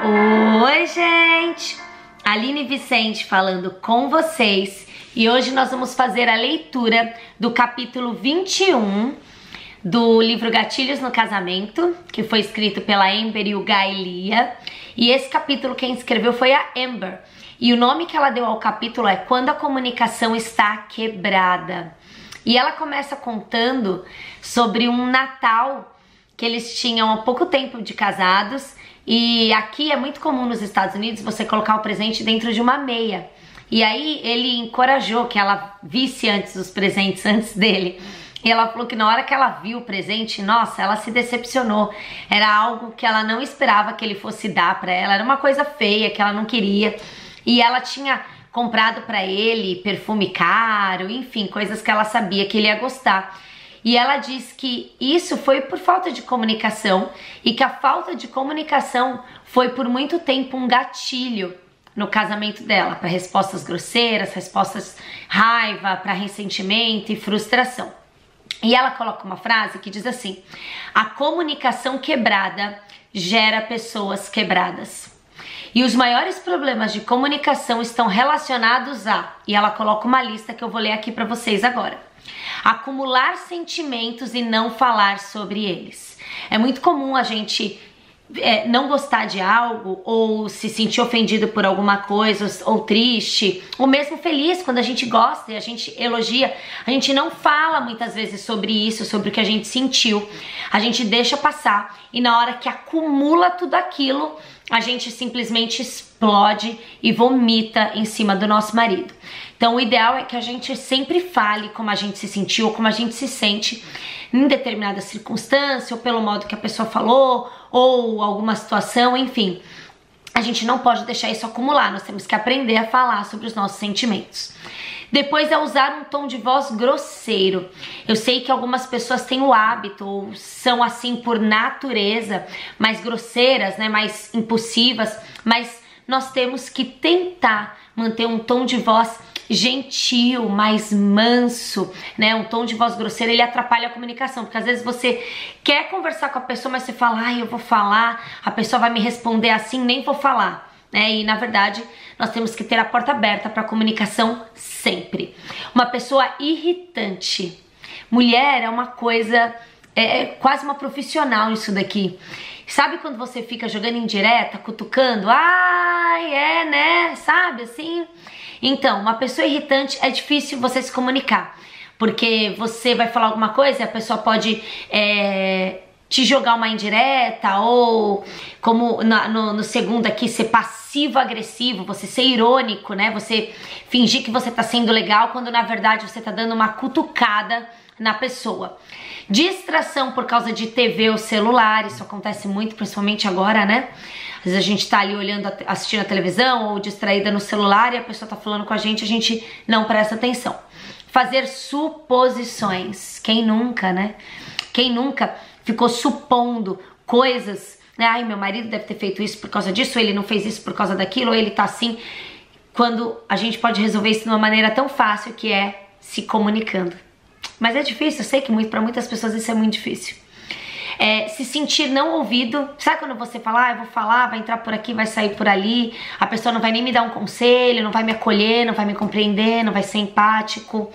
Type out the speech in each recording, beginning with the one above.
Oi, gente! Aline Vicente falando com vocês e hoje nós vamos fazer a leitura do capítulo 21 do livro Gatilhos no Casamento, que foi escrito pela Amber e o Guy Lia. E esse capítulo quem escreveu foi a Amber. E o nome que ela deu ao capítulo é Quando a Comunicação Está Quebrada. E ela começa contando sobre um Natal que eles tinham há pouco tempo de casados. E aqui é muito comum nos Estados Unidos você colocar o presente dentro de uma meia. E aí ele encorajou que ela visse antes os presentes antes dele. E ela falou que na hora que ela viu o presente, nossa, ela se decepcionou. Era algo que ela não esperava que ele fosse dar pra ela. Era uma coisa feia que ela não queria. E ela tinha comprado pra ele perfume caro, enfim, coisas que ela sabia que ele ia gostar. E ela diz que isso foi por falta de comunicação e que a falta de comunicação foi por muito tempo um gatilho no casamento dela, para respostas grosseiras, respostas raiva, para ressentimento e frustração. E ela coloca uma frase que diz assim: a comunicação quebrada gera pessoas quebradas. E os maiores problemas de comunicação estão relacionados a, e ela coloca uma lista que eu vou ler aqui para vocês agora. Acumular sentimentos e não falar sobre eles. É muito comum a gente não gostar de algo ou se sentir ofendido por alguma coisa ou triste, ou mesmo feliz quando a gente gosta e a gente elogia. A gente não fala muitas vezes sobre isso, sobre o que a gente sentiu. A gente deixa passar e na hora que acumula tudo aquilo, a gente simplesmente explode e vomita em cima do nosso marido. Então o ideal é que a gente sempre fale como a gente se sentiu ou como a gente se sente em determinada circunstância ou pelo modo que a pessoa falou ou alguma situação, enfim. A gente não pode deixar isso acumular, nós temos que aprender a falar sobre os nossos sentimentos. Depois é usar um tom de voz grosseiro. Eu sei que algumas pessoas têm o hábito ou são assim por natureza, mais grosseiras, né, mais impulsivas, mas nós temos que tentar manter um tom de voz gentil, mais manso, né? Um tom de voz grosseiro, ele atrapalha a comunicação, porque às vezes você quer conversar com a pessoa, mas você fala, ai, eu vou falar, a pessoa vai me responder assim, nem vou falar, né? E na verdade, nós temos que ter a porta aberta para a comunicação sempre. Uma pessoa irritante. Mulher é uma coisa, é quase uma profissional isso daqui. Sabe quando você fica jogando indireta, cutucando? Ai, é, né? Sabe assim? Então, uma pessoa irritante é difícil você se comunicar, porque você vai falar alguma coisa e a pessoa pode te jogar uma indireta ou, como no segundo aqui, ser passivo-agressivo, você ser irônico, né? Você fingir que você tá sendo legal quando na verdade você tá dando uma cutucada na pessoa. Distração por causa de TV ou celular, isso acontece muito, principalmente agora, né? Às vezes a gente tá ali olhando, assistindo a televisão ou distraída no celular e a pessoa tá falando com a gente não presta atenção. Fazer suposições. Quem nunca, né? Quem nunca ficou supondo coisas, né? Ai, meu marido deve ter feito isso por causa disso, ou ele não fez isso por causa daquilo, ou ele tá assim. Quando a gente pode resolver isso de uma maneira tão fácil que é se comunicando. Mas é difícil, eu sei que para muitas pessoas isso é muito difícil. Se sentir não ouvido. Sabe quando você fala, eu vou falar, vai entrar por aqui, vai sair por ali, a pessoa não vai nem me dar um conselho, não vai me acolher, não vai me compreender, não vai ser empático.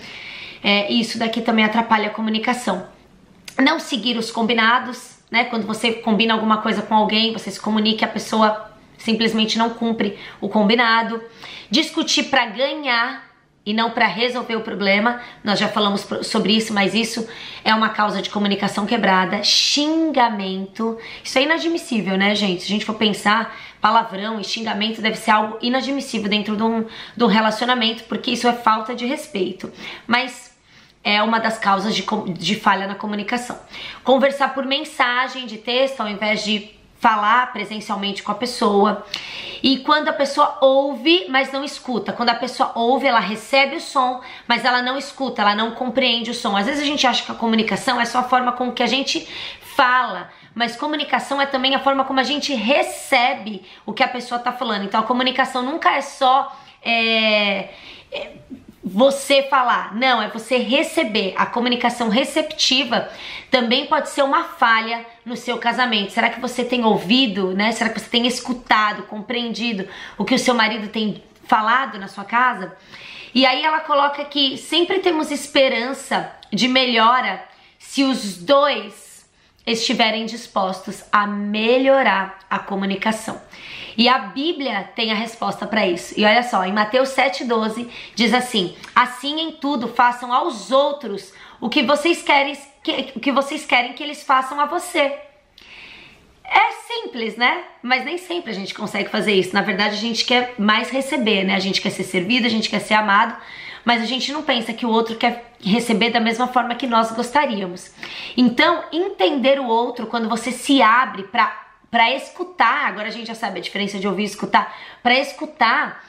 Isso daqui também atrapalha a comunicação. Não seguir os combinados, né? Quando você combina alguma coisa com alguém, você se comunica e a pessoa simplesmente não cumpre o combinado. Discutir para ganhar e não para resolver o problema. Nós já falamos sobre isso, mas isso é uma causa de comunicação quebrada. Xingamento, isso é inadmissível, né, gente? Se a gente for pensar, palavrão e xingamento deve ser algo inadmissível dentro de um relacionamento, porque isso é falta de respeito. Mas é uma das causas de falha na comunicação. Conversar por mensagem de texto ao invés de falar presencialmente com a pessoa. E quando a pessoa ouve, mas não escuta. Quando a pessoa ouve, ela recebe o som, mas ela não escuta, ela não compreende o som. Às vezes a gente acha que a comunicação é só a forma com que a gente fala, mas comunicação é também a forma como a gente recebe o que a pessoa tá falando. Então a comunicação nunca é só você falar, não, é você receber. A comunicação receptiva também pode ser uma falha no seu casamento. Será que você tem ouvido, né? Será que você tem escutado, compreendido o que o seu marido tem falado na sua casa? E aí ela coloca que sempre temos esperança de melhora se os dois estiverem dispostos a melhorar a comunicação. E a Bíblia tem a resposta para isso. E olha só, em Mateus 7,12 diz assim: assim em tudo façam aos outros o que vocês querem que eles façam a você. É simples, né? Mas nem sempre a gente consegue fazer isso. Na verdade, a gente quer mais receber, né? A gente quer ser servido, a gente quer ser amado, mas a gente não pensa que o outro quer receber da mesma forma que nós gostaríamos. Então, entender o outro, quando você se abre para escutar, agora a gente já sabe a diferença de ouvir e escutar, para escutar,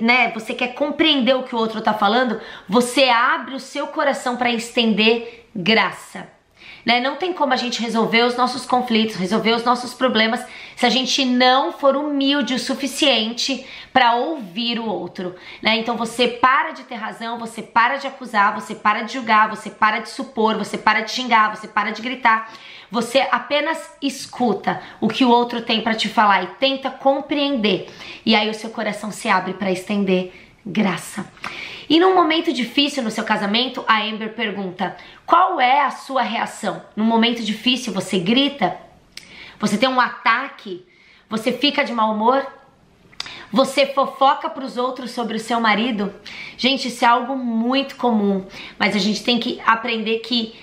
né, você quer compreender o que o outro tá falando, você abre o seu coração para estender graça. Né? Não tem como a gente resolver os nossos conflitos, resolver os nossos problemas, se a gente não for humilde o suficiente para ouvir o outro. Né? Então você para de ter razão, você para de acusar, você para de julgar, você para de supor, você para de xingar, você para de gritar. Você apenas escuta o que o outro tem para te falar e tenta compreender. E aí o seu coração se abre para estender graça. E num momento difícil no seu casamento, a Amber pergunta: qual é a sua reação? Num momento difícil, você grita? Você tem um ataque? Você fica de mau humor? Você fofoca para os outros sobre o seu marido? Gente, isso é algo muito comum, mas a gente tem que aprender que,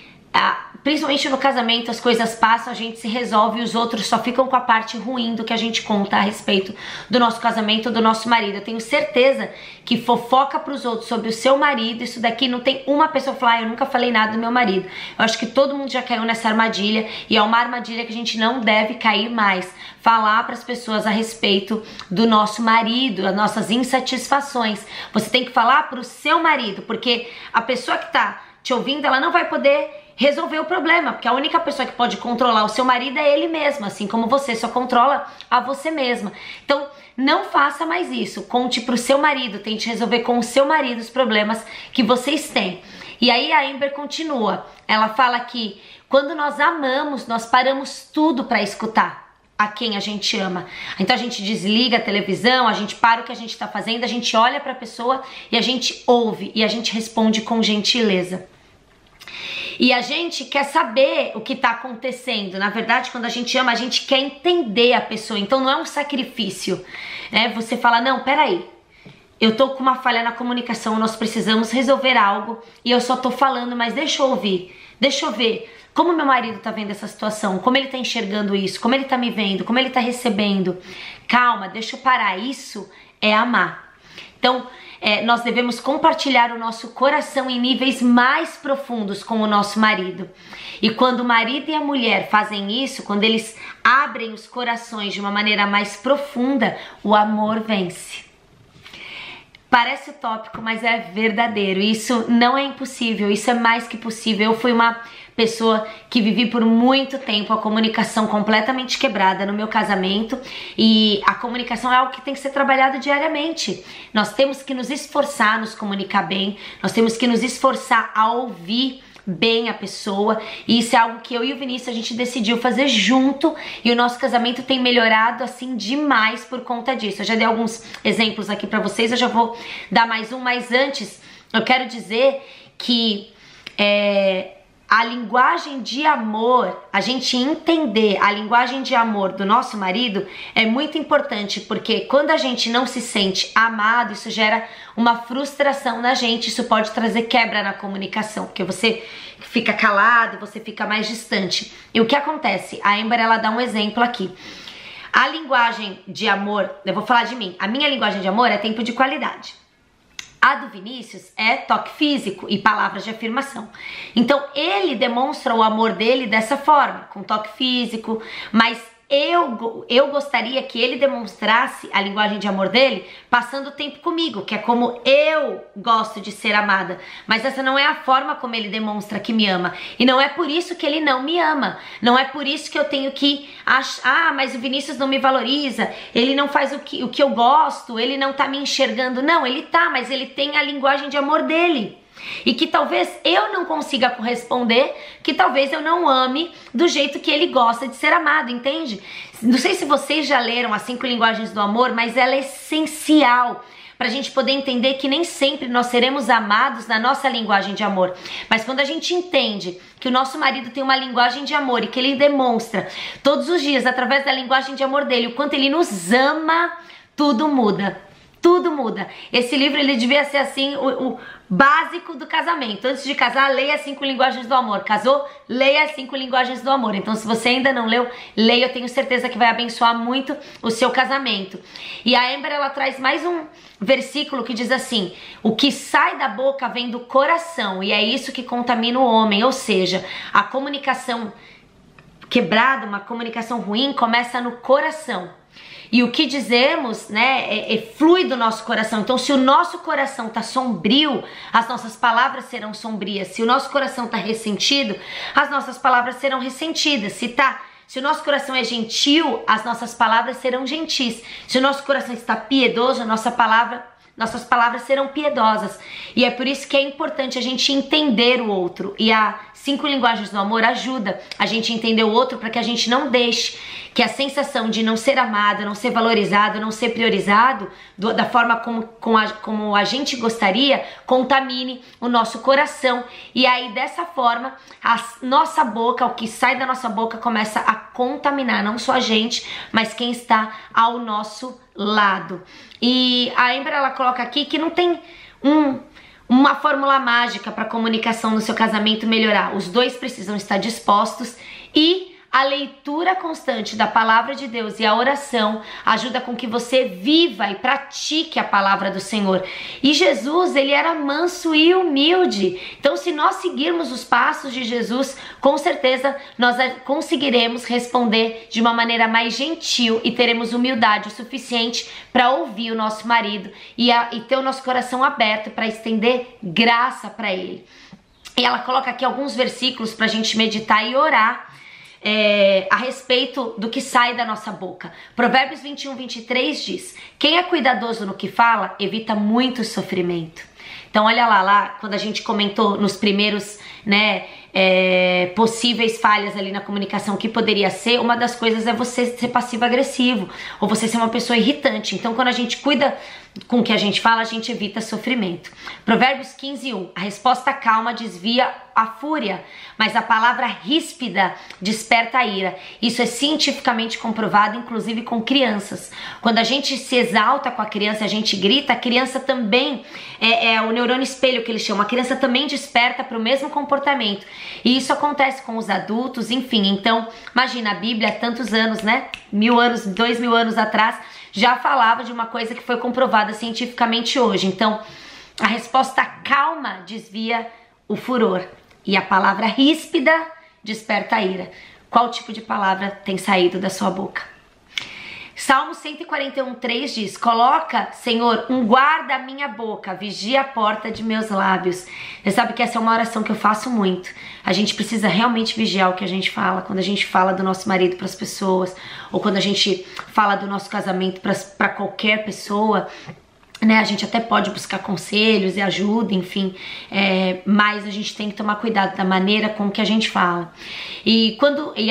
principalmente no casamento, as coisas passam, a gente se resolve e os outros só ficam com a parte ruim do que a gente conta a respeito do nosso casamento, do nosso marido. Eu tenho certeza que fofoca pros outros sobre o seu marido, isso daqui não tem uma pessoa que fala: eu nunca falei nada do meu marido. Eu acho que todo mundo já caiu nessa armadilha e é uma armadilha que a gente não deve cair mais. Falar para as pessoas a respeito do nosso marido, as nossas insatisfações. Você tem que falar pro seu marido, porque a pessoa que tá te ouvindo, ela não vai poder resolver o problema, porque a única pessoa que pode controlar o seu marido é ele mesmo, assim como você só controla a você mesma. Então, não faça mais isso. Conte pro seu marido, tente resolver com o seu marido os problemas que vocês têm. E aí a Amber continua. Ela fala que quando nós amamos, nós paramos tudo para escutar a quem a gente ama. Então a gente desliga a televisão, a gente para o que a gente está fazendo, a gente olha para a pessoa e a gente ouve e a gente responde com gentileza. E a gente quer saber o que está acontecendo. Na verdade, quando a gente ama, a gente quer entender a pessoa. Então não é um sacrifício, né? Você fala: não, peraí, eu tô com uma falha na comunicação, nós precisamos resolver algo e eu só tô falando, mas deixa eu ouvir, deixa eu ver como meu marido tá vendo essa situação, como ele tá enxergando isso, como ele tá me vendo, como ele tá recebendo. Calma, deixa eu parar. Isso é amar. Então, nós devemos compartilhar o nosso coração em níveis mais profundos com o nosso marido. E quando o marido e a mulher fazem isso, quando eles abrem os corações de uma maneira mais profunda, o amor vence. Parece utópico, mas é verdadeiro. Isso não é impossível, isso é mais que possível. Eu fui uma pessoa que vivi por muito tempo a comunicação completamente quebrada no meu casamento, e a comunicação é algo que tem que ser trabalhado diariamente. Nós temos que nos esforçar a nos comunicar bem, nós temos que nos esforçar a ouvir bem a pessoa, e isso é algo que eu e o Vinícius a gente decidiu fazer junto, e o nosso casamento tem melhorado assim demais por conta disso. Eu já dei alguns exemplos aqui pra vocês, eu já vou dar mais um, mas antes eu quero dizer que a linguagem de amor, a gente entender a linguagem de amor do nosso marido é muito importante, porque quando a gente não se sente amado, isso gera uma frustração na gente, isso pode trazer quebra na comunicação, porque você fica calado, você fica mais distante. E o que acontece? A Amber, ela dá um exemplo aqui. A linguagem de amor, eu vou falar de mim, a minha linguagem de amor é tempo de qualidade. A do Vinícius é toque físico e palavras de afirmação. Então ele demonstra o amor dele dessa forma, com toque físico, mas eu gostaria que ele demonstrasse a linguagem de amor dele passando tempo comigo, que é como eu gosto de ser amada. Mas essa não é a forma como ele demonstra que me ama. E não é por isso que ele não me ama. Não é por isso que eu tenho que achar, mas o Vinícius não me valoriza, ele não faz o que eu gosto, ele não tá me enxergando. Não, ele tá, mas ele tem a linguagem de amor dele. E que talvez eu não consiga corresponder, que talvez eu não ame do jeito que ele gosta de ser amado, entende? Não sei se vocês já leram As 5 Linguagens do Amor, mas ela é essencial para a gente poder entender que nem sempre nós seremos amados na nossa linguagem de amor. Mas quando a gente entende que o nosso marido tem uma linguagem de amor e que ele demonstra todos os dias, através da linguagem de amor dele, o quanto ele nos ama, tudo muda. Tudo muda. Esse livro, ele devia ser assim, o básico do casamento. Antes de casar, leia As 5 Linguagens do Amor. Casou? Leia As 5 Linguagens do Amor. Então, se você ainda não leu, leia. Eu tenho certeza que vai abençoar muito o seu casamento. E a Amber, ela traz mais um versículo que diz assim: o que sai da boca vem do coração, e é isso que contamina o homem. Ou seja, a comunicação quebrada, uma comunicação ruim, começa no coração. E o que dizemos, né, flui do nosso coração. Então, se o nosso coração tá sombrio, as nossas palavras serão sombrias. Se o nosso coração tá ressentido, as nossas palavras serão ressentidas. Se o nosso coração é gentil, as nossas palavras serão gentis. Se o nosso coração está piedoso, nossas palavras serão piedosas. E é por isso que é importante a gente entender o outro. E a 5 Linguagens do Amor ajuda a gente a entender o outro, para que a gente não deixe que a sensação de não ser amado, não ser valorizado, não ser priorizado da forma como a gente gostaria, contamine o nosso coração. E aí, dessa forma, a nossa boca, o que sai da nossa boca, começa a contaminar não só a gente, mas quem está ao nosso lado. E a Amber, ela coloca aqui que não tem uma fórmula mágica para a comunicação no seu casamento melhorar. Os dois precisam estar dispostos, e a leitura constante da palavra de Deus e a oração ajuda com que você viva e pratique a palavra do Senhor. E Jesus, ele era manso e humilde. Então, se nós seguirmos os passos de Jesus, com certeza nós conseguiremos responder de uma maneira mais gentil e teremos humildade o suficiente para ouvir o nosso marido e ter o nosso coração aberto para estender graça para ele. E ela coloca aqui alguns versículos para a gente meditar e orar a respeito do que sai da nossa boca. Provérbios 21:23 diz: quem é cuidadoso no que fala, evita muito sofrimento. Então olha lá quando a gente comentou nos primeiros, possíveis falhas ali na comunicação, que poderia ser, uma das coisas é você ser passivo-agressivo, ou você ser uma pessoa irritante. Então, quando a gente cuida com o que a gente fala, a gente evita sofrimento. Provérbios 15:1: a resposta calma desvia a fúria, mas a palavra ríspida desperta a ira. Isso é cientificamente comprovado, inclusive com crianças. Quando a gente se exalta com a criança, a gente grita, a criança também, é o neurônio espelho que eles chamam, a criança também desperta para o mesmo comportamento. E isso acontece com os adultos, enfim. Então, imagina, a Bíblia há tantos anos, 1000 anos, 2000 anos atrás, já falava de uma coisa que foi comprovada cientificamente hoje. Então, a resposta calma desvia o furor e a palavra ríspida desperta a ira. Qual tipo de palavra tem saído da sua boca? Salmo 141:3 diz: coloca, Senhor, um guarda à minha boca, vigia a porta de meus lábios. Você sabe que essa é uma oração que eu faço muito. A gente precisa realmente vigiar o que a gente fala. Quando a gente fala do nosso marido para as pessoas, ou quando a gente fala do nosso casamento para qualquer pessoa, a gente até pode buscar conselhos e ajuda, enfim, mas a gente tem que tomar cuidado da maneira com que a gente fala. E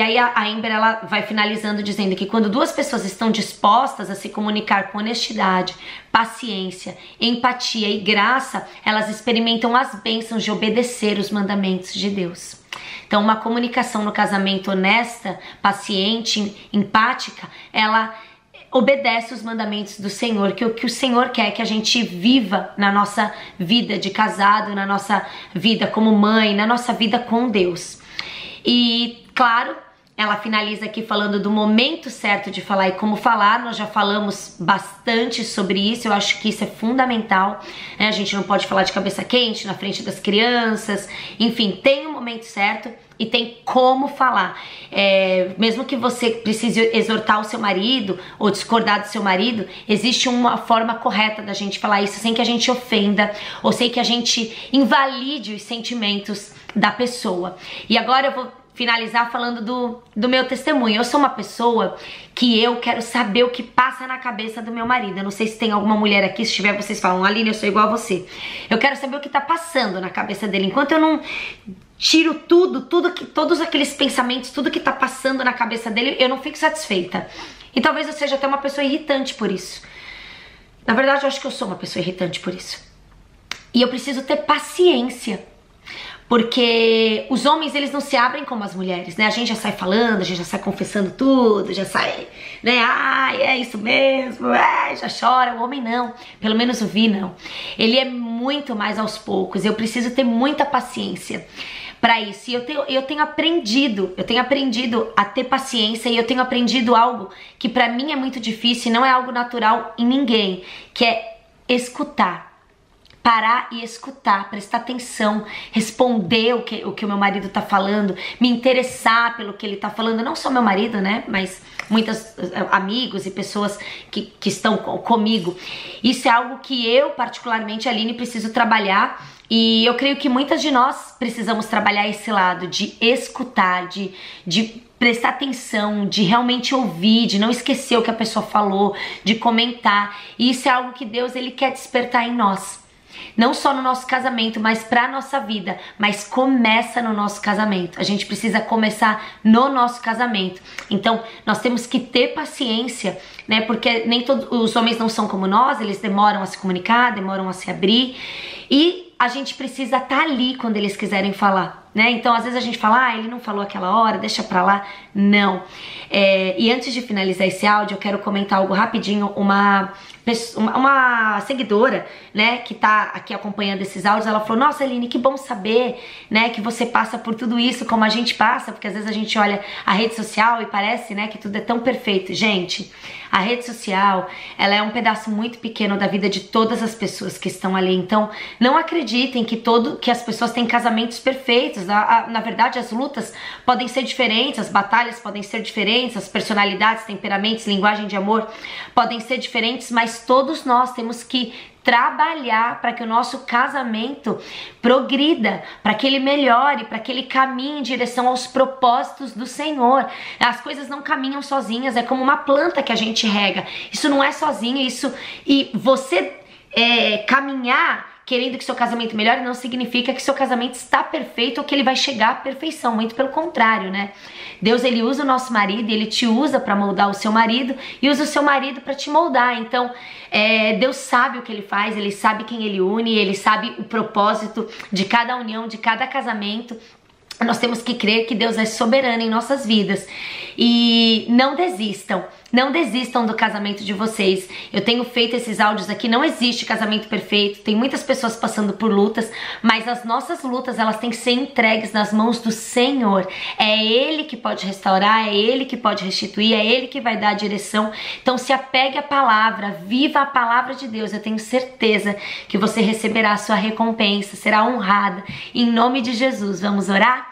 aí a Amber, ela vai finalizando dizendo que quando duas pessoas estão dispostas a se comunicar com honestidade, paciência, empatia e graça, elas experimentam as bênçãos de obedecer os mandamentos de Deus. Então, uma comunicação no casamento honesta, paciente, empática, ela obedece os mandamentos do Senhor, que o que o Senhor quer que a gente viva na nossa vida de casado, na nossa vida como mãe, na nossa vida com Deus. E claro ela finaliza aqui falando do momento certo de falar e como falar. Nós já falamos bastante sobre isso, eu acho que isso é fundamental, né? A gente não pode falar de cabeça quente na frente das crianças, enfim, tem um momento certo e tem como falar. Mesmo que você precise exortar o seu marido ou discordar do seu marido, existe uma forma correta da gente falar isso sem que a gente ofenda ou sem que a gente invalide os sentimentos da pessoa. E agora eu vou finalizar falando do meu testemunho. Eu sou uma pessoa que eu quero saber o que passa na cabeça do meu marido. Eu não sei se tem alguma mulher aqui, se tiver vocês falam, Aline, eu sou igual a você. Eu quero saber o que tá passando na cabeça dele. Enquanto eu não tiro todos aqueles pensamentos, tudo que tá passando na cabeça dele, eu não fico satisfeita. E talvez eu seja até uma pessoa irritante por isso. Na verdade, eu acho que eu sou uma pessoa irritante por isso. E eu preciso ter paciência. Porque os homens, eles não se abrem como as mulheres, né? A gente já sai falando, a gente já sai confessando tudo, já sai, né? Ai, é isso mesmo, já chora. O homem não, pelo menos o Vi não. Ele é muito mais aos poucos, eu preciso ter muita paciência para isso. E eu tenho aprendido a ter paciência e eu tenho aprendido algo que pra mim é muito difícil e não é algo natural em ninguém, que é escutar. Parar e escutar, prestar atenção, responder o que o meu marido tá falando, me interessar pelo que ele tá falando, não só meu marido, né, mas muitos amigos e pessoas que estão comigo. Isso é algo que eu, particularmente, Aline, preciso trabalhar e eu creio que muitas de nós precisamos trabalhar esse lado de escutar, de prestar atenção, de realmente ouvir, de não esquecer o que a pessoa falou, de comentar. E isso é algo que Deus, ele quer despertar em nós. Não só no nosso casamento, mas pra nossa vida. Mas começa no nosso casamento. A gente precisa começar no nosso casamento. Então, nós temos que ter paciência, né? Porque nem todos os homens não são como nós, eles demoram a se comunicar, demoram a se abrir. E a gente precisa estar ali quando eles quiserem falar, né? Então, às vezes a gente fala, ele não falou aquela hora, deixa pra lá. Não. E antes de finalizar esse áudio, eu quero comentar algo rapidinho. Uma seguidora, né, que tá aqui acompanhando esses áudios, ela falou, nossa, Aline, que bom saber, né, que você passa por tudo isso como a gente passa, porque às vezes a gente olha a rede social e parece, né, que tudo é tão perfeito. Gente, a rede social, ela é um pedaço muito pequeno da vida de todas as pessoas que estão ali, então não acreditem que as pessoas têm casamentos perfeitos. Na verdade, as lutas podem ser diferentes, as batalhas podem ser diferentes, as personalidades, temperamentos, linguagem de amor podem ser diferentes, mas todos nós temos que trabalhar para que o nosso casamento progrida, para que ele melhore, para que ele caminhe em direção aos propósitos do Senhor. As coisas não caminham sozinhas, é como uma planta que a gente rega. Isso não é sozinho, e você caminhar querendo que seu casamento melhore não significa que seu casamento está perfeito ou que ele vai chegar à perfeição, muito pelo contrário, né? Deus, ele usa o nosso marido, ele te usa para moldar o seu marido e usa o seu marido para te moldar. Então, Deus sabe o que ele faz, ele sabe quem ele une, ele sabe o propósito de cada união, de cada casamento. Nós temos que crer que Deus é soberano em nossas vidas. E não desistam do casamento de vocês. Eu tenho feito esses áudios aqui, não existe casamento perfeito, tem muitas pessoas passando por lutas, mas as nossas lutas, elas têm que ser entregues nas mãos do Senhor. É Ele que pode restaurar, é Ele que pode restituir, é Ele que vai dar a direção. Então se apegue à palavra, viva a palavra de Deus. Eu tenho certeza que você receberá a sua recompensa, será honrada. Em nome de Jesus, vamos orar?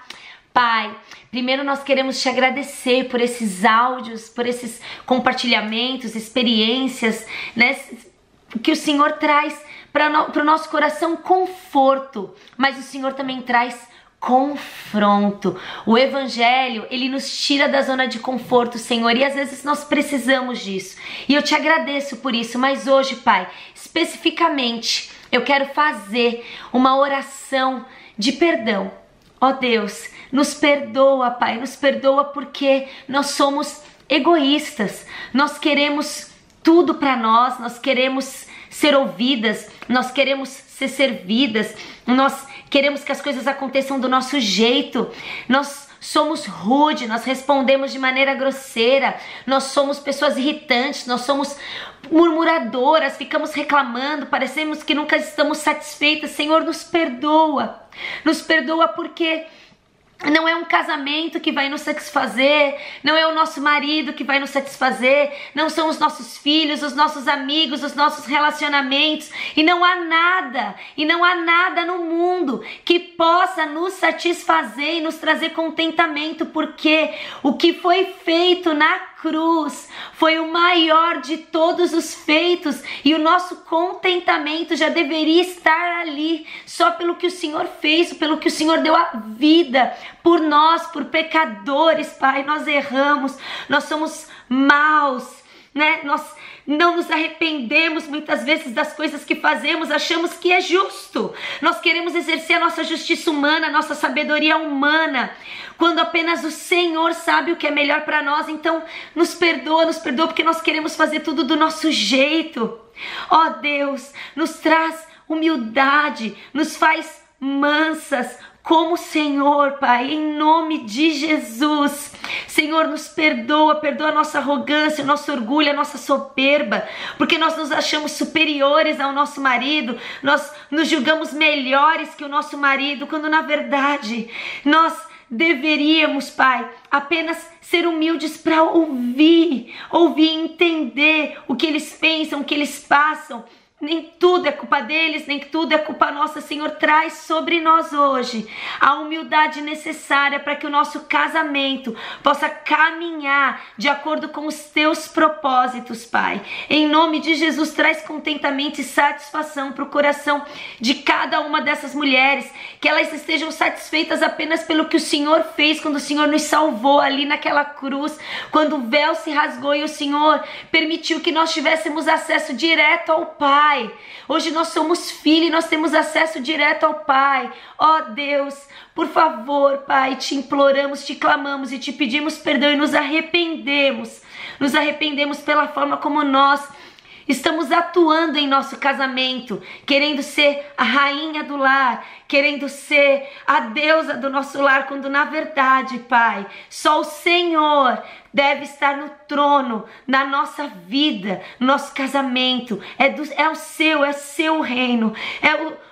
Pai, primeiro nós queremos te agradecer por esses áudios, por esses compartilhamentos, experiências, né, que o Senhor traz para o nosso coração conforto, mas o Senhor também traz confronto. O Evangelho, ele nos tira da zona de conforto, Senhor, e às vezes nós precisamos disso. E eu te agradeço por isso, mas hoje, Pai, especificamente, eu quero fazer uma oração de perdão. Ó Deus, nos perdoa, Pai, nos perdoa porque nós somos egoístas, nós queremos tudo para nós queremos ser ouvidas, nós queremos ser servidas, nós queremos que as coisas aconteçam do nosso jeito, nós somos rude, nós respondemos de maneira grosseira, nós somos pessoas irritantes, nós somos murmuradoras, ficamos reclamando, parecemos que nunca estamos satisfeitas. Senhor, nos perdoa porque Não é um casamento que vai nos satisfazer, não é o nosso marido que vai nos satisfazer, não são os nossos filhos, os nossos amigos, os nossos relacionamentos, e não há nada no mundo que possa nos satisfazer e nos trazer contentamento, porque o que foi feito na cruz foi o maior de todos os feitos, e o nosso contentamento já deveria estar ali, só pelo que o Senhor fez, pelo que o Senhor deu a vida por nós, por pecadores, Pai. Nós erramos, nós somos maus, né? Nós não nos arrependemos muitas vezes das coisas que fazemos, achamos que é justo. Nós queremos exercer a nossa justiça humana, a nossa sabedoria humana, quando apenas o Senhor sabe o que é melhor para nós. Então nos perdoa porque nós queremos fazer tudo do nosso jeito. Ó Deus, nos traz humildade, nos faz mansas como o Senhor, Pai, em nome de Jesus. Senhor, nos perdoa a nossa arrogância, o nosso orgulho, a nossa soberba, porque nós nos achamos superiores ao nosso marido, nós nos julgamos melhores que o nosso marido, quando na verdade nós deveríamos, Pai, apenas ser humildes para ouvir e entender o que eles pensam, o que eles passam. Nem tudo é culpa deles, nem tudo é culpa nossa. Senhor, traz sobre nós hoje a humildade necessária para que o nosso casamento possa caminhar de acordo com os teus propósitos, Pai. Em nome de Jesus, traz contentamento e satisfação para o coração de cada uma dessas mulheres, que elas estejam satisfeitas apenas pelo que o Senhor fez, quando o Senhor nos salvou ali naquela cruz, quando o véu se rasgou e o Senhor permitiu que nós tivéssemos acesso direto ao Pai. Hoje nós somos filhos e nós temos acesso direto ao Pai. Ó Deus, por favor, Pai, te imploramos, te clamamos e te pedimos perdão e nos arrependemos. Nos arrependemos pela forma como nós estamos atuando em nosso casamento, querendo ser a rainha do lar, querendo ser a deusa do nosso lar, quando na verdade, Pai, só o Senhor deve estar no trono, na nossa vida, no nosso casamento. É o seu reino,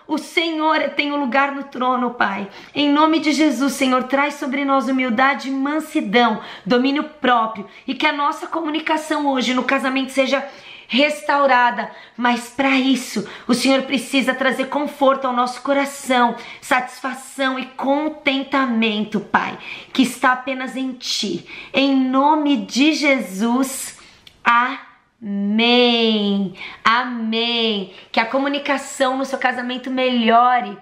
o Senhor tem o lugar no trono, Pai. Em nome de Jesus, Senhor, traz sobre nós humildade, mansidão, domínio próprio, e que a nossa comunicação hoje no casamento seja restaurada. Mas para isso o Senhor precisa trazer conforto ao nosso coração, satisfação e contentamento, Pai, que está apenas em Ti. Em nome de Jesus, amém. Amém. Que a comunicação no seu casamento melhore,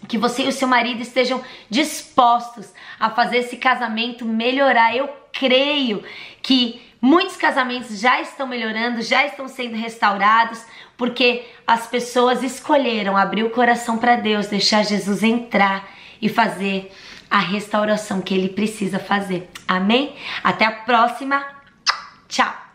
que você e o seu marido estejam dispostos a fazer esse casamento melhorar. Eu creio que muitos casamentos já estão melhorando, já estão sendo restaurados, porque as pessoas escolheram abrir o coração para Deus, deixar Jesus entrar e fazer a restauração que Ele precisa fazer. Amém? Até a próxima. Tchau.